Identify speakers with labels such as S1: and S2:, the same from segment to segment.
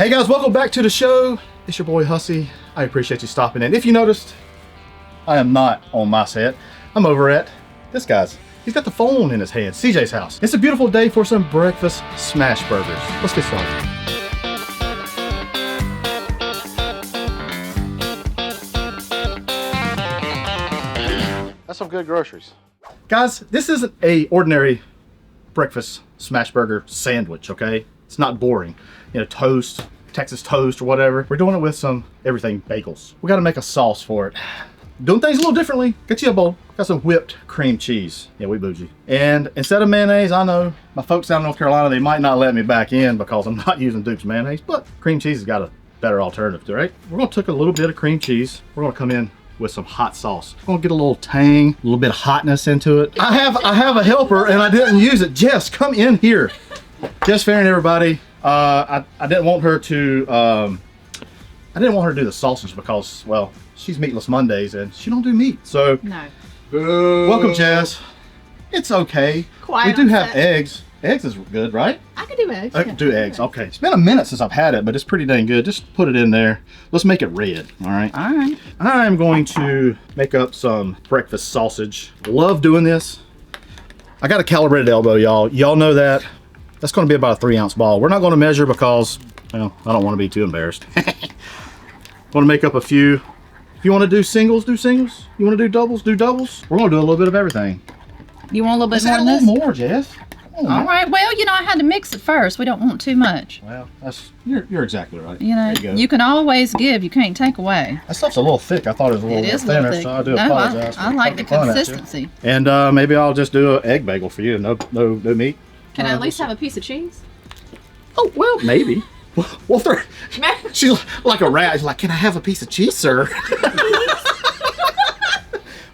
S1: Hey guys, welcome back to the show. It's your boy Hussey. I appreciate you stopping in. If you noticed, I am not on my set. I'm over at this guy's. He's got the phone in his hand, CJ's house. It's a beautiful day for some breakfast Smashburgers. Let's get started. That's some good groceries. Guys, this isn't a ordinary breakfast Smashburger sandwich, okay? It's not boring. You know, toast, Texas toast or whatever. We're doing it with some everything bagels. We gotta make a sauce for it. Doing things a little differently. Get you a bowl. Got some whipped cream cheese. Yeah, we bougie. And instead of mayonnaise, I know my folks down in North Carolina, they might not let me back in because I'm not using Duke's mayonnaise, but cream cheese has got a better alternative to it, right? We're gonna take a little bit of cream cheese. We're gonna come in with some hot sauce. We're gonna get a little tang, a little bit of hotness into it. I have a helper and I didn't use it. Jess, come in here. Jess Farron, everybody. I didn't want her to do the sausage because, well, she's meatless Mondays and she don't do meat. So
S2: no.
S1: Welcome, Jess. It's okay. We do have eggs. Eggs is good, right?
S2: I can do eggs.
S1: Do eggs. Okay. It's been a minute since I've had it, but it's pretty dang good. Just put it in there. Let's make it red. All right.
S2: All right.
S1: I'm going to make up some breakfast sausage. Love doing this. I got a calibrated elbow, y'all. Y'all know that. That's going to be about a 3-ounce ball. We're not going to measure because, well, I don't want to be too embarrassed. Want to make up a few. If you want to do singles, do singles. You want to do doubles, do doubles. We're going to do a little bit of everything.
S2: You want a little bit more
S1: than
S2: than this?
S1: A little more, Jess.
S2: All right. Well, you know, I had to mix it first. We don't want too much.
S1: Well, you're exactly right.
S2: You know, you can always give. You can't take away.
S1: That stuff's a little thick. I thought it was a little bit thinner, so I do apologize.
S2: I like the consistency.
S1: And maybe I'll just do an egg bagel for you. No meat.
S3: Can I at least have a piece of cheese?
S1: Oh, well, maybe. Well, she's like a rat. She's like, can I have a piece of cheese, sir?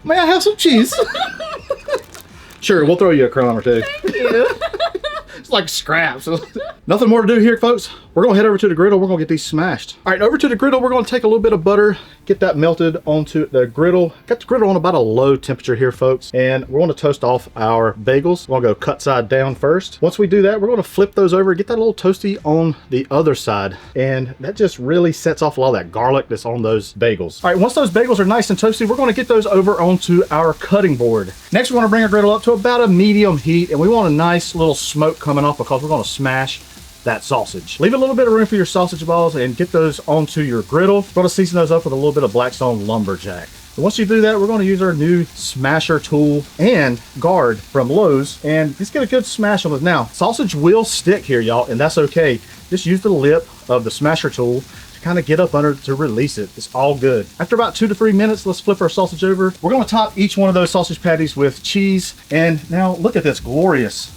S1: May I have some cheese? Sure, we'll throw you a crumb or two.
S3: Thank you.
S1: It's like scraps. Nothing more to do here, folks. We're gonna head over to the griddle. We're gonna get these smashed. All right, over to the griddle. We're gonna take a little bit of butter, get that melted onto the griddle. Got the griddle on about a low temperature here, folks. And we're gonna toast off our bagels. We're gonna go cut side down first. Once we do that, we're gonna flip those over, get that a little toasty on the other side. And that just really sets off a lot of that garlic that's on those bagels. All right, once those bagels are nice and toasty, we're gonna get those over onto our cutting board. Next, we're gonna bring our griddle up to about a medium heat, and we want a nice little smoke coming off because we're gonna smash that sausage. Leave a little bit of room for your sausage balls and get those onto your griddle. We're gonna season those up with a little bit of Blackstone Lumberjack. And once you do that, we're gonna use our new smasher tool and guard from Lowe's and just get a good smash on it. Now, sausage will stick here, y'all, and that's okay. Just use the lip of the smasher tool to kind of get up under to release it. It's all good. After about 2 to 3 minutes, let's flip our sausage over. We're gonna top each one of those sausage patties with cheese. And now look at this glorious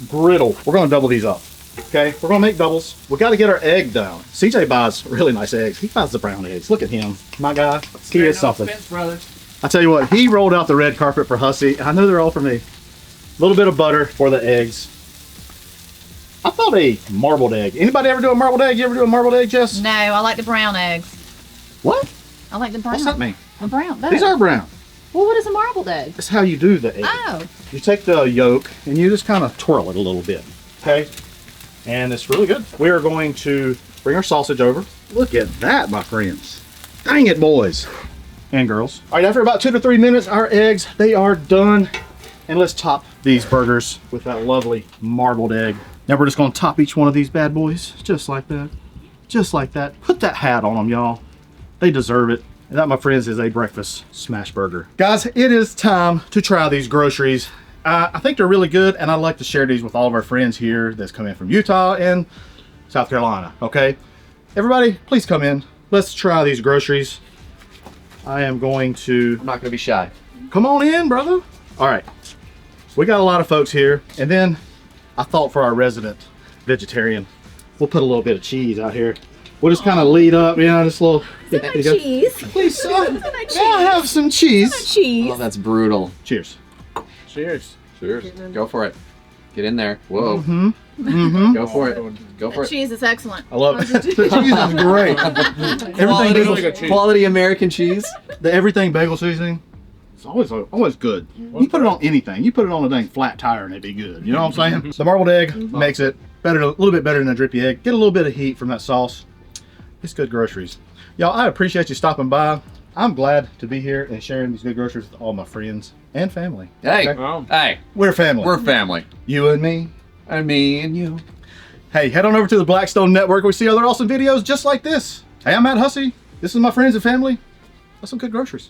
S1: griddle. We're gonna double these up. Okay, we're gonna make doubles. We gotta get our egg down. CJ buys really nice eggs. He buys the brown eggs. Look at him, my guy. He is something. I tell you what, he rolled out the red carpet for Hussey. I know they're all for me. A little bit of butter for the eggs. I thought a marbled egg. Anybody ever do a marbled egg? You ever do a marbled egg, Jess?
S3: No, I like the brown eggs.
S1: What?
S3: I like the brown.
S1: What's that mean?
S3: The brown.
S1: These are brown.
S3: Well, what is a marbled egg?
S1: That's how you do the egg.
S3: Oh.
S1: You take the yolk and you just kind of twirl it a little bit. Okay? And it's really good. We are going to bring our sausage over. Look at that, my friends. Dang it, boys and girls. All right, after about 2 to 3 minutes, our eggs, they are done. And let's top these burgers with that lovely marbled egg. Now we're just gonna top each one of these bad boys, just like that. Just like that. Put that hat on them, y'all. They deserve it. And that, my friends, is a breakfast Smashburger. Guys, it is time to try these groceries. I think they're really good, and I'd like to share these with all of our friends here that's come in from Utah and South Carolina, okay? Everybody, please come in. Let's try these groceries. I'm not gonna be shy. Come on in, brother. All right, we got a lot of folks here, and then I thought for our resident vegetarian, we'll put a little bit of cheese out here. We'll just kind of lead up, you know, this little...
S3: Cheese.
S1: Please, son, may I have some cheese?
S3: Cheese.
S4: Oh, that's brutal.
S1: Cheers. Cheers.
S4: Cheers. Go for it. Get in there. Whoa.
S1: Mm-hmm. Mm-hmm.
S4: Go for it. Go for it.
S3: Cheese is excellent.
S1: I love it. The cheese is great. Everything
S4: Quality American cheese.
S1: The everything bagel seasoning. It's always good. You put it on anything. You put it on a dang flat tire and it'd be good. You know what I'm saying? The marbled egg makes it Better, a little bit better than a drippy egg. Get a little bit of heat from that sauce. It's good groceries. Y'all, I appreciate you stopping by. I'm glad to be here and sharing these good groceries with all my friends and family.
S4: Hey,
S1: Okay?
S4: hey,
S1: We're family.
S4: we're family.
S1: You and me.
S4: And me and you.
S1: Hey, head on over to the Blackstone Network. We see other awesome videos just like this. Hey, I'm Matt Hussey. This is my friends and family. That's some good groceries.